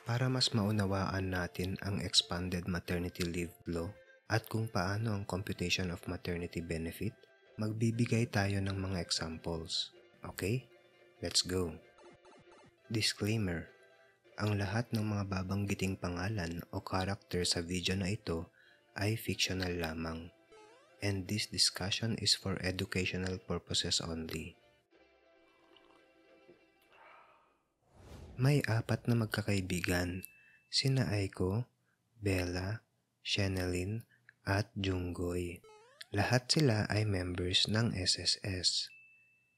Para mas maunawaan natin ang expanded maternity leave law at kung paano ang computation of maternity benefit, magbibigay tayo ng mga examples. Okay? Let's go! Disclaimer: ang lahat ng mga babanggiting pangalan o character sa video na ito ay fictional lamang, and this discussion is for educational purposes only. May 4 na magkakaibigan, sina Aiko, Bella, Shenalyn, at Junggoy. Lahat sila ay members ng SSS.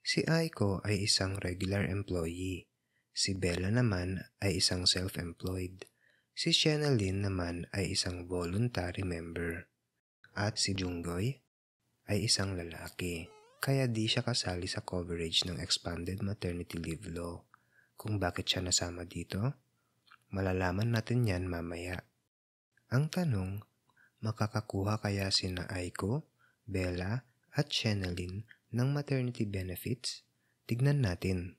Si Aiko ay isang regular employee. Si Bella naman ay isang self-employed. Si Shenalyn naman ay isang voluntary member. At si Junggoy ay isang lalaki. Kaya di siya kasali sa coverage ng expanded maternity leave law. Kung bakit siya nasama dito, malalaman natin yan mamaya. Ang tanong, makakakuha kaya sina Aiko, Bella, at Shenalyn ng maternity benefits? Tignan natin.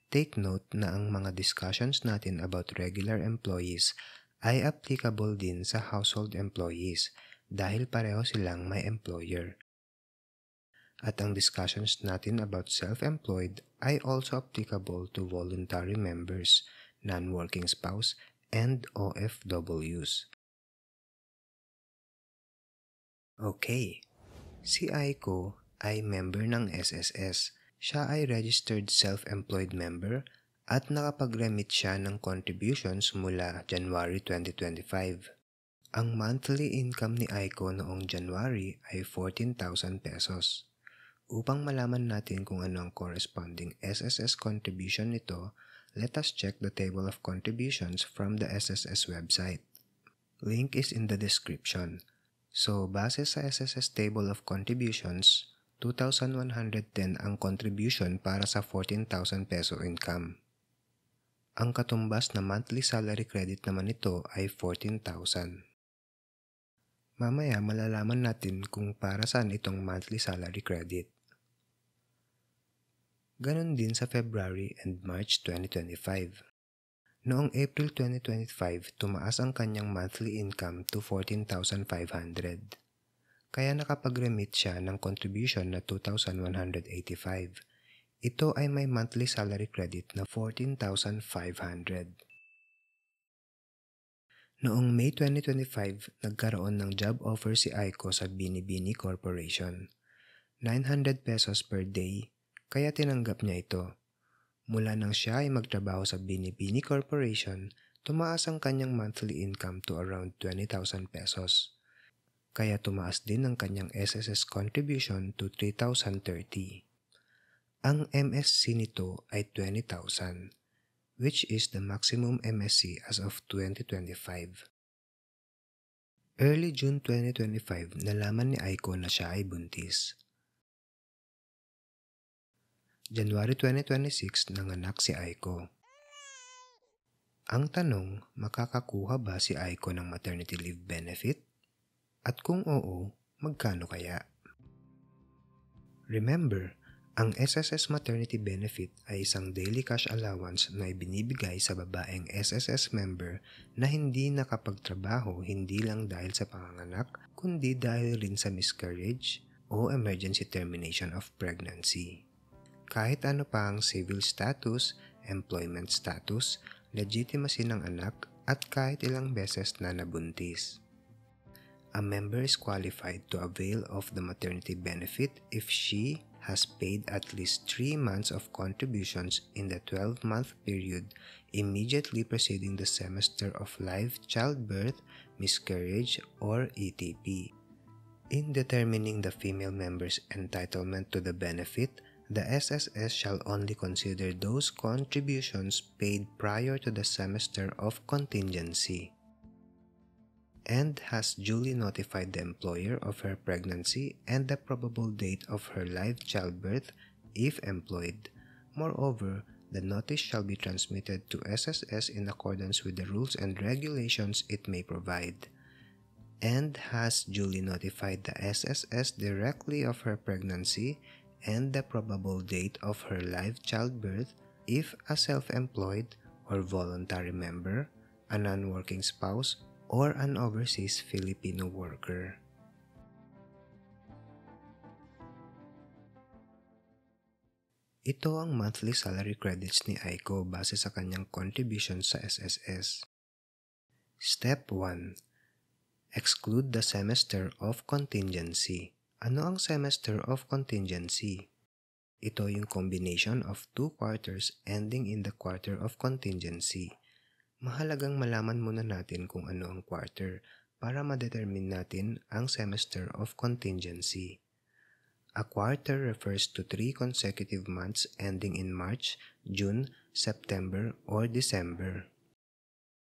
Take note na ang mga discussions natin about regular employees ay applicable din sa household employees dahil pareho silang may employer. At ang discussions natin about self-employed ay also applicable to voluntary members, non-working spouse, and OFWs. Okay, si Aiko ay member ng SSS. Siya ay registered self-employed member at nakapag-remit siya ng contributions mula January 2025. Ang monthly income ni Aiko noong January ay 14,000 pesos. Upang malaman natin kung ano ang corresponding SSS contribution nito, let us check the table of contributions from the SSS website. Link is in the description. So, base sa SSS table of contributions, 2,110 ang contribution para sa 14,000 peso income. Ang katumbas na monthly salary credit naman nito ay 14,000. Mamaya malalaman natin kung para saan itong monthly salary credit. Ganon din sa February and March 2025. Noong April 2025, tumaas ang kanyang monthly income to 14,500. Kaya nakapag-remit siya ng contribution na 2,185. Ito ay may monthly salary credit na 14,500. Noong May 2025, nagkaroon ng job offer si Aiko sa Binibini Corporation. 900 pesos per day, kaya tinanggap niya ito. Mula nang siya ay magtrabaho sa Binibini Corporation, tumaas ang kanyang monthly income to around 20,000 pesos. Kaya tumaas din ang kanyang SSS contribution to 3,030. Ang MSC nito ay 20,000, which is the maximum MSC as of 2025. Early June 2025, nalaman ni Aiko na siya ay buntis. January 2026, nanganak si Aiko. Ang tanong, makakakuha ba si Aiko ng maternity leave benefit? At kung oo, magkano kaya? Remember, ang SSS maternity benefit ay isang daily cash allowance na ibinibigay sa babaeng SSS member na hindi nakapagtrabaho hindi lang dahil sa panganganak, kundi dahil rin sa miscarriage o emergency termination of pregnancy. Kahit ano pa ang civil status, employment status, legitimacy ng anak at kahit ilang beses na nabuntis. A member is qualified to avail of the maternity benefit if she has paid at least 3 months of contributions in the 12-month period immediately preceding the semester of live childbirth, miscarriage, or ETP. In determining the female member's entitlement to the benefit, the SSS shall only consider those contributions paid prior to the semester of contingency and has duly notified the employer of her pregnancy and the probable date of her live childbirth if employed. Moreover, the notice shall be transmitted to SSS in accordance with the rules and regulations it may provide, and has duly notified the SSS directly of her pregnancy and the probable date of her live childbirth if a self-employed or voluntary member, a non-working spouse, or an overseas Filipino worker. Ito ang monthly salary credits ni Aiko base sa kanyang contribution sa SSS. Step 1. Exclude the semester of contingency. Ano ang semester of contingency? Ito yung combination of 2 quarters ending in the quarter of contingency. Mahalagang malaman muna natin kung ano ang quarter para ma-determine natin ang semester of contingency. A quarter refers to 3 consecutive months ending in March, June, September, or December.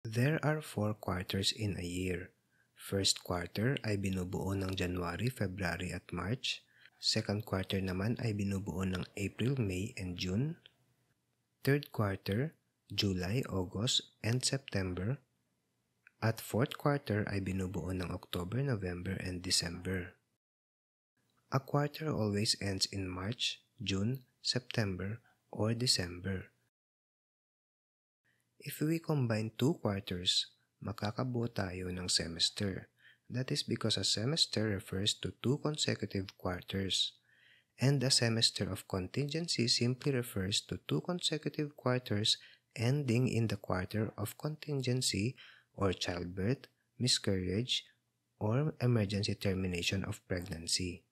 There are 4 quarters in a year. First quarter ay binubuo ng January, February at March. Second quarter naman ay binubuo ng April, May, and June. Third quarter, July, August, and September. At fourth quarter ay binubuo ng October, November, and December. A quarter always ends in March, June, September, or December. If we combine 2 quarters, makakabuo tayo ng semester. That is because a semester refers to 2 consecutive quarters. And a semester of contingency simply refers to 2 consecutive quarters ending in the quarter of contingency or childbirth, miscarriage, or emergency termination of pregnancy.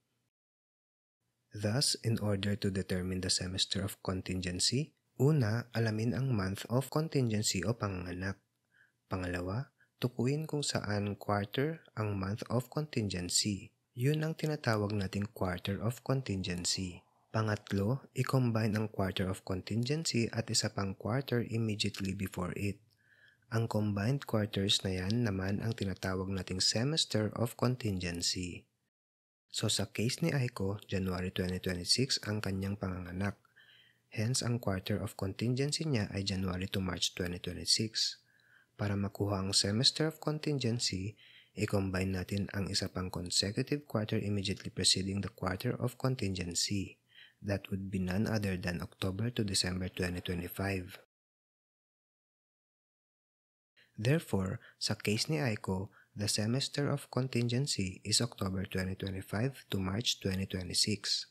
Thus, in order to determine the semester of contingency, una, alamin ang month of contingency o panganganak. Pangalawa, tukuyin kung saan quarter ang month of contingency. Yun ang tinatawag nating quarter of contingency. Pangatlo, i-combine ang quarter of contingency at isa pang quarter immediately before it. Ang combined quarters na yan naman ang tinatawag nating semester of contingency. So sa case ni Aiko, January 2026 ang kanyang panganganak. Hence, ang quarter of contingency niya ay January to March 2026. Para makuha ang semester of contingency, i-combine natin ang isa pang consecutive quarter immediately preceding the quarter of contingency. That would be none other than October to December 2025. Therefore, sa case ni Aiko, the semester of contingency is October 2025 to March 2026.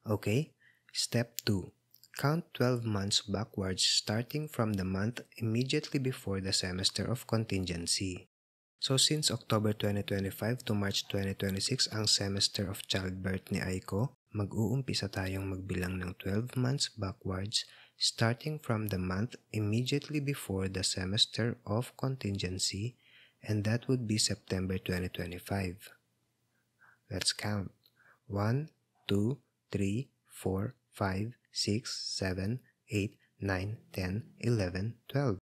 Okay, step 2. Count 12 months backwards starting from the month immediately before the semester of contingency. So since October 2025 to March 2026 ang semester of childbirth ni Aiko, mag-uumpisa tayong magbilang ng 12 months backwards starting from the month immediately before the semester of contingency, and that would be September 2025. Let's count. 1, 2, 3, 4, 5, 6, 7, 8, 9, 10, 11, 12.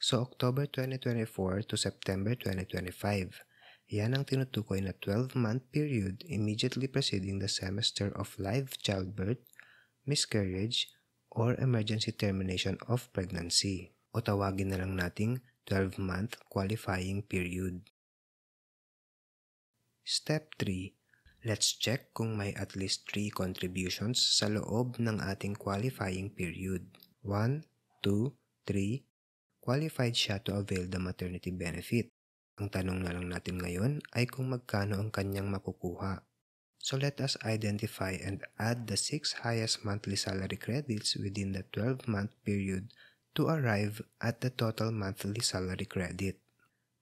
So October 2024 to September 2025. Yan ang tinutukoy na 12-month period immediately preceding the semester of live childbirth, miscarriage, or emergency termination of pregnancy, o tawagin na lang nating 12-month qualifying period. Step 3. Let's check kung may at least 3 contributions sa loob ng ating qualifying period. 1, 2, 3. Qualified siya to avail the maternity benefit. Ang tanong na lang natin ngayon ay kung magkano ang kanyang makukuha. So let us identify and add the 6 highest monthly salary credits within the 12-month period to arrive at the total monthly salary credit.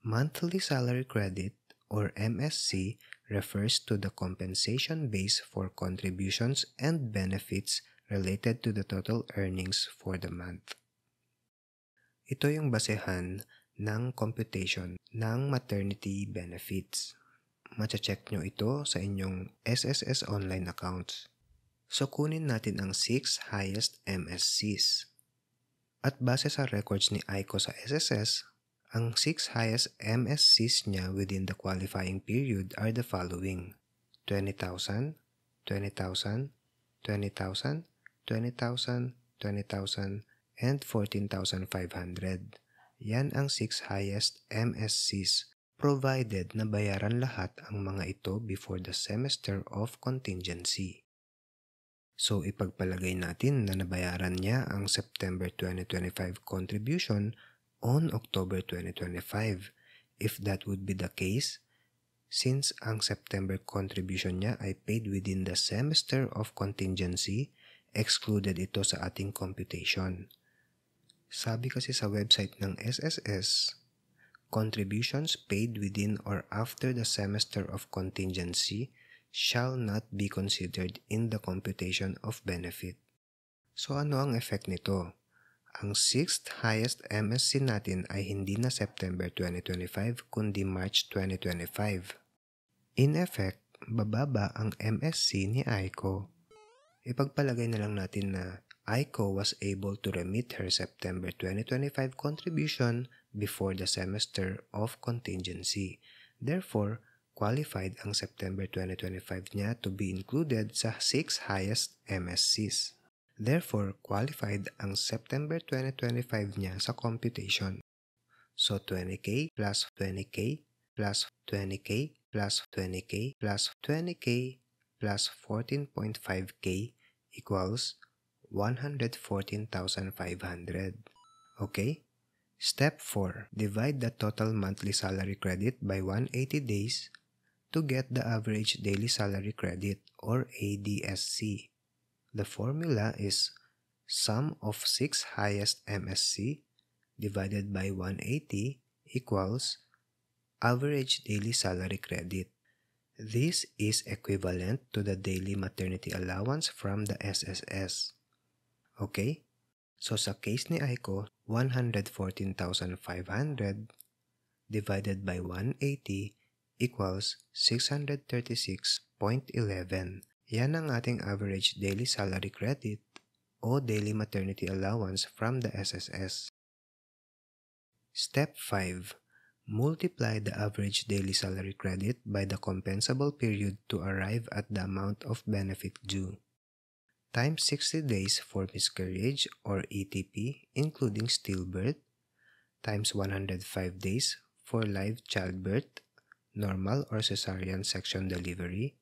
Monthly salary credit, or MSC, refers to the compensation base for contributions and benefits related to the total earnings for the month. Ito yung basehan ng computation ng maternity benefits. Mache-check nyo ito sa inyong SSS online accounts. So kunin natin ang 6 highest MSCs. At base sa records ni Aiko sa SSS, ang 6 highest MSCs niya within the qualifying period are the following: 20,000, 20,000, 20,000, 20,000, 20,000, and 14,500. Yan ang 6 highest MSCs provided na bayaran lahat ang mga ito before the semester of contingency. So ipagpalagay natin na nabayaran niya ang September 2025 contribution on October 2025. If that would be the case, since ang September contribution niya ay paid within the semester of contingency, excluded ito sa ating computation. Sabi kasi sa website ng SSS, contributions paid within or after the semester of contingency shall not be considered in the computation of benefit. So ano ang effect nito? Ang 6th highest MSC natin ay hindi na September 2025 kundi March 2025. In effect, bababa ang MSC ni Aiko. Ipagpalagay na lang natin na Aiko was able to remit her September 2025 contribution before the semester of contingency. Therefore, qualified ang September 2025 niya to be included sa 6 highest MSCs. Therefore, qualified ang September 2025 niya sa computation. So, 20K plus 20K plus 20K plus 20K plus 20K plus 14.5K equals 114,500. Okay? Step 4. Divide the total monthly salary credit by 180 days to get the average daily salary credit or ADSC. The formula is sum of 6 highest MSC divided by 180 equals average daily salary credit. This is equivalent to the daily maternity allowance from the SSS. Okay? So sa case ni Aiko, 114,500 divided by 180 equals 636.11. Yan ang ating average daily salary credit o daily maternity allowance from the SSS. Step 5. Multiply the average daily salary credit by the compensable period to arrive at the amount of benefit due. Times 60 days for miscarriage or ETP including stillbirth, times 105 days for live childbirth, normal or cesarean section delivery,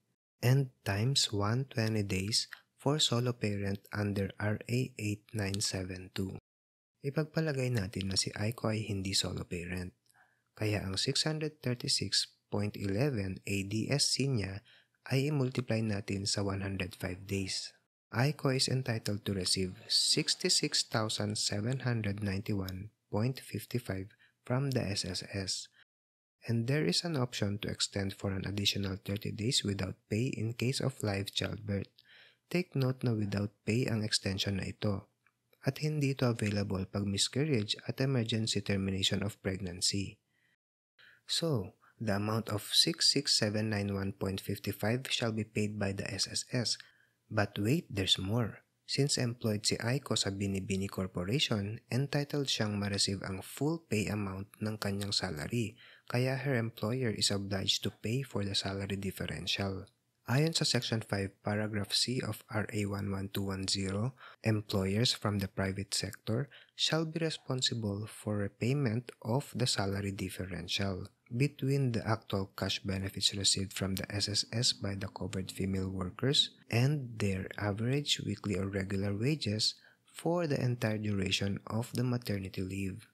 and times 120 days for solo parent under RA 8972. Ipagpalagay natin na si Aiko ay hindi solo parent, kaya ang 636.11 ADSC niya ay i-multiply natin sa 105 days. Aiko is entitled to receive 66,791.55 from the SSS. And there is an option to extend for an additional 30 days without pay in case of live childbirth. Take note na without pay ang extension na ito at hindi ito available pag miscarriage at emergency termination of pregnancy. So, the amount of 66,791.55 shall be paid by the SSS. But wait, there's more. Since employed si Aiko sa Binibini Corporation, entitled siyang ma-receive ang full pay amount ng kanyang salary, kaya her employer is obliged to pay for the salary differential. Ayon sa Section 5, Paragraph C of RA 11210, employers from the private sector shall be responsible for repayment of the salary differential between the actual cash benefits received from the SSS by the covered female workers and their average weekly or regular wages for the entire duration of the maternity leave.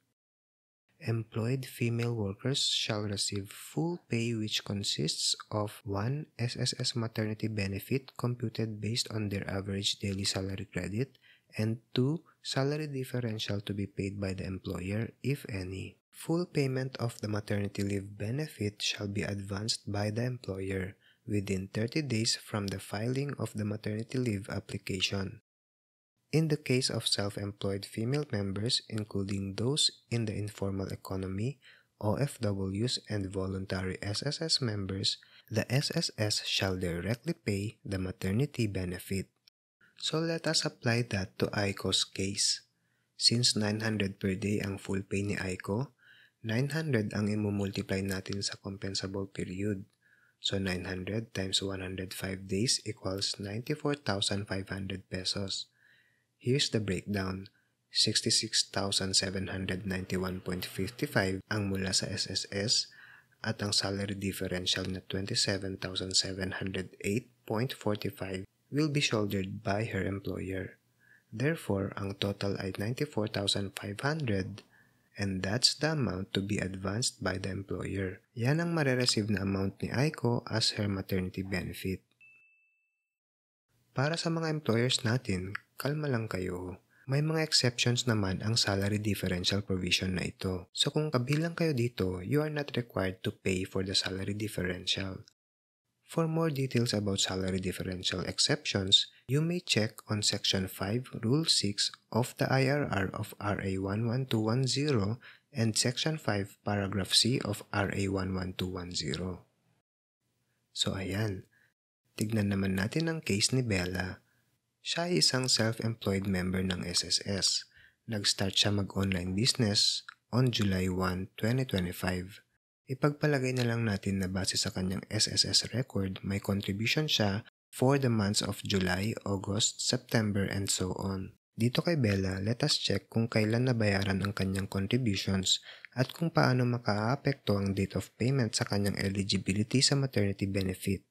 Employed female workers shall receive full pay which consists of 1. SSS maternity benefit computed based on their average daily salary credit, and 2. Salary differential to be paid by the employer, if any. Full payment of the maternity leave benefit shall be advanced by the employer within 30 days from the filing of the maternity leave application. In the case of self-employed female members, including those in the informal economy, OFWs, and voluntary SSS members, the SSS shall directly pay the maternity benefit. So let us apply that to Aiko's case. Since 900 per day ang full pay ni Aiko, 900 ang imumultiply natin sa compensable period. So 900 times 105 days equals 94,500 pesos. Here's the breakdown. 66,791.55 ang mula sa SSS at ang salary differential na 27,708.45 will be shouldered by her employer. Therefore, ang total ay 94,500 and that's the amount to be advanced by the employer. Yan ang marereceive na amount ni Aiko as her maternity benefit. Para sa mga employers natin, kalma lang kayo. May mga exceptions naman ang salary differential provision na ito. So kung kabilang kayo dito, you are not required to pay for the salary differential. For more details about salary differential exceptions, you may check on Section 5, Rule 6 of the IRR of RA 11210 and Section 5, Paragraph C of RA 11210. So ayan, tignan naman natin ang case ni Bella. Siya ay isang self-employed member ng SSS. Nag-start siya mag-online business on July 1, 2025. Ipagpalagay na lang natin na base sa kanyang SSS record, may contribution siya for the months of July, August, September, and so on. Dito kay Bella, let us check kung kailan nabayaran ang kanyang contributions at kung paano makaapekto ang date of payment sa kanyang eligibility sa maternity benefit.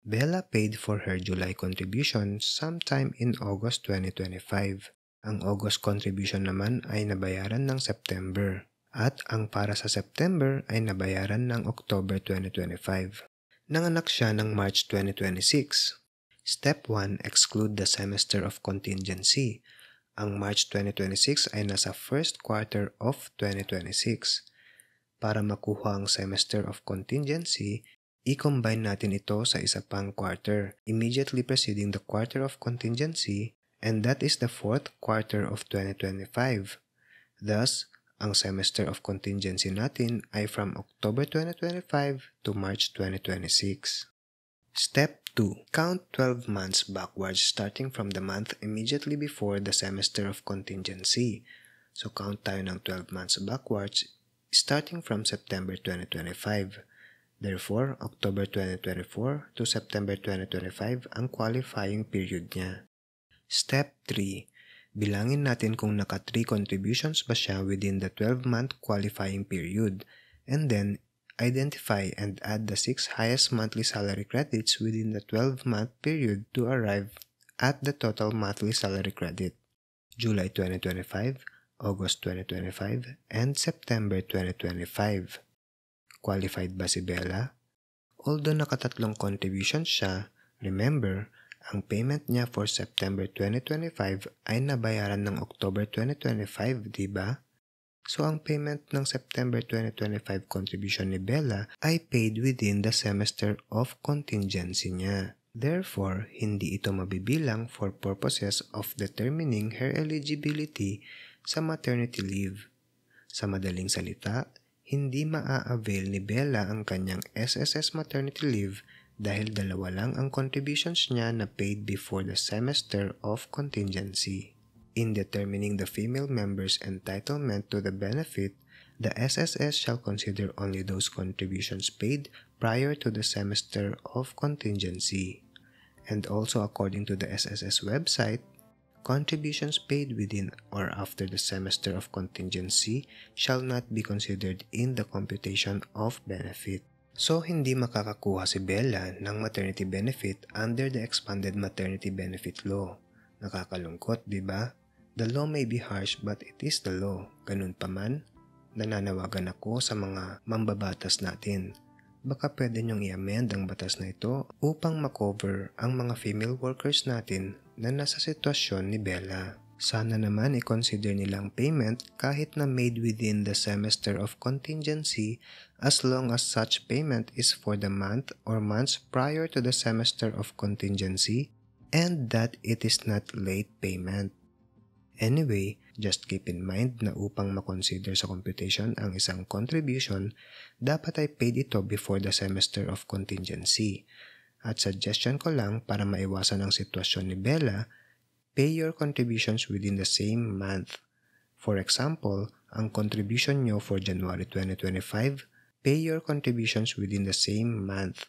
Bella paid for her July contribution sometime in August 2025. Ang August contribution naman ay nabayaran ng September. At ang para sa September ay nabayaran ng October 2025. Nanganak siya ng March 2026. Step 1, exclude the semester of contingency. Ang March 2026 ay nasa first quarter of 2026. Para makuha ang semester of contingency, i-combine natin ito sa isa pang quarter, immediately preceding the quarter of contingency, and that is the fourth quarter of 2025. Thus, ang semester of contingency natin ay from October 2025 to March 2026. Step 2. Count 12 months backwards starting from the month immediately before the semester of contingency. So count tayo ng 12 months backwards starting from September 2025. Therefore, October 2024 to September 2025 ang qualifying period niya. Step 3. Bilangin natin kung naka 3 contributions ba siya within the 12-month qualifying period, and then identify and add the 6 highest monthly salary credits within the 12-month period to arrive at the total monthly salary credit. July 2025, August 2025, and September 2025. Qualified ba si Bella? Although nakatatlong contributions siya, remember, ang payment niya for September 2025 ay nabayaran ng October 2025, di ba? So ang payment ng September 2025 contribution ni Bella ay paid within the semester of contingency niya. Therefore, hindi ito mabibilang for purposes of determining her eligibility sa maternity leave. Sa madaling salita, hindi maa-avail ni Bella ang kanyang SSS maternity leave dahil dalawa lang ang contributions niya na paid before the semester of contingency. In determining the female member's entitlement to the benefit, the SSS shall consider only those contributions paid prior to the semester of contingency. And also according to the SSS website, contributions paid within or after the semester of contingency shall not be considered in the computation of benefit. So, hindi makakakuha si Bella ng maternity benefit under the expanded maternity benefit law. Nakakalungkot, di ba? The law may be harsh but it is the law. Ganun pa man, nananawagan ako sa mga mambabatas natin. Baka pwede niyong i-amend ang batas na ito upang makover ang mga female workers natin na nasa sitwasyon ni Bella. Sana naman i-consider nilang payment kahit na made within the semester of contingency as long as such payment is for the month or months prior to the semester of contingency and that it is not late payment. Anyway, just keep in mind na upang makonsider sa computation ang isang contribution, dapat ay paid ito before the semester of contingency. At suggestion ko lang para maiwasan ang sitwasyon ni Bella, pay your contributions within the same month. For example, ang contribution nyo for January 2025, pay your contributions within the same month.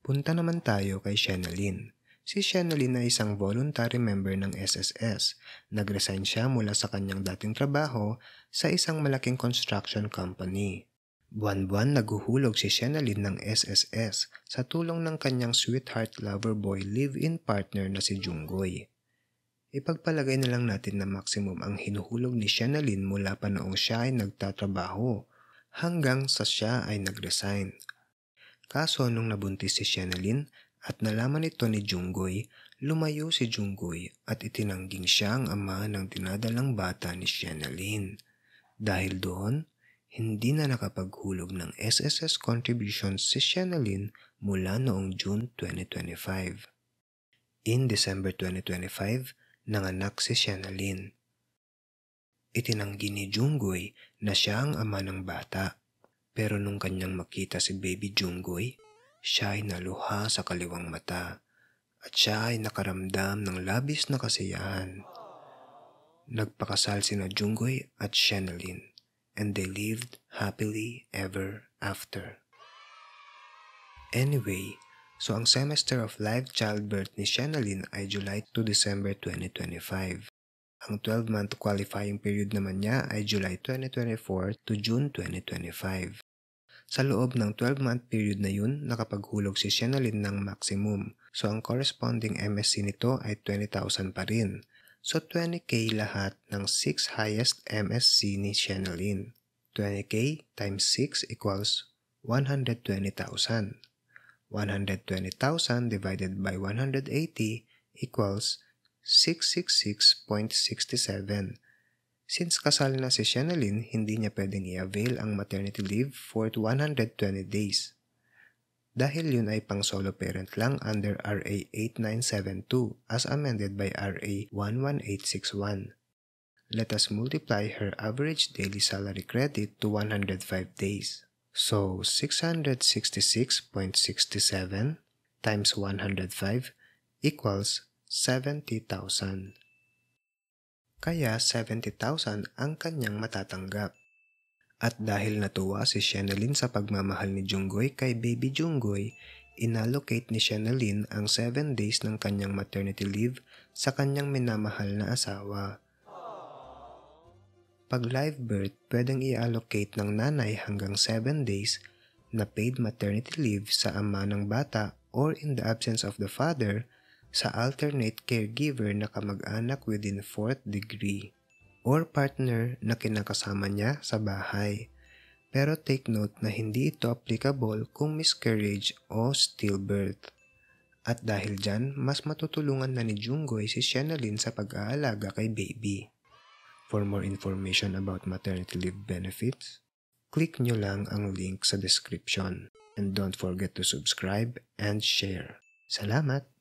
Punta naman tayo kay Shenaline. Si Shenaline ay isang voluntary member ng SSS. Nag-resign siya mula sa kanyang dating trabaho sa isang malaking construction company. Buwan-buwan naguhulog si Shenaline ng SSS sa tulong ng kanyang sweetheart lover boy live-in partner na si Junggoy. Ipagpalagay na lang natin na maximum ang hinuhulog ni Shenaline mula pa noong siya ay nagtatrabaho hanggang sa siya ay nag-resign. Kaso nung nabuntis si Shenaline at nalaman ito ni Junggoy, lumayo si Junggoy at itinangging siya ang ama ng dinadalang bata ni Shenaline. Dahil doon, hindi na nakapaghulog ng SSS contributions si Shenaline mula noong June 2025. In December 2025, nanganak si Shenaline. Itinanggi ni Junggoy na siya ang ama ng bata. Pero nung kanyang makita si baby Junggoy, siya ay naluha sa kaliwang mata at siya ay nakaramdam ng labis na kasiyahan. Nagpakasal sina Junggoy at Shenaline and they lived happily ever after. Anyway, so ang semester of live childbirth ni Shenaline ay July to December 2025. Ang 12-month qualifying period naman niya ay July 2024 to June 2025. Sa loob ng 12-month period na yun, nakapaghulog si Shenaline ng maximum. So ang corresponding MSC nito ay 20,000 pa rin. So 20K lahat ng 6 highest MSC ni Shenaline. 20K times 6 equals 120,000. 120,000 divided by 180 equals 666.67. Since kasal na si Shenaline, hindi niya pwedeng i-avail ang maternity leave for 120 days. Dahil yun ay pang solo parent lang under RA 8972 as amended by RA 11861. Let us multiply her average daily salary credit to 105 days. So 666.67 times 105 equals 70,000. Kaya 70,000 ang kanyang matatanggap. At dahil natuwa si Shenaline sa pagmamahal ni Junggoy kay baby Junggoy, inallocate ni Shenaline ang 7 days ng kanyang maternity leave sa kanyang minamahal na asawa. Pag live birth, pwedeng i-allocate ng nanay hanggang 7 days na paid maternity leave sa ama ng bata or in the absence of the father, sa alternate caregiver na kamag-anak within 4th degree or partner na kinakasama niya sa bahay. Pero take note na hindi ito applicable kung miscarriage o stillbirth. At dahil dyan, mas matutulungan na ni Junggoy si Shenaline sa pag-aalaga kay baby. For more information about maternity leave benefits, click nyo lang ang link sa description. And don't forget to subscribe and share. Salamat!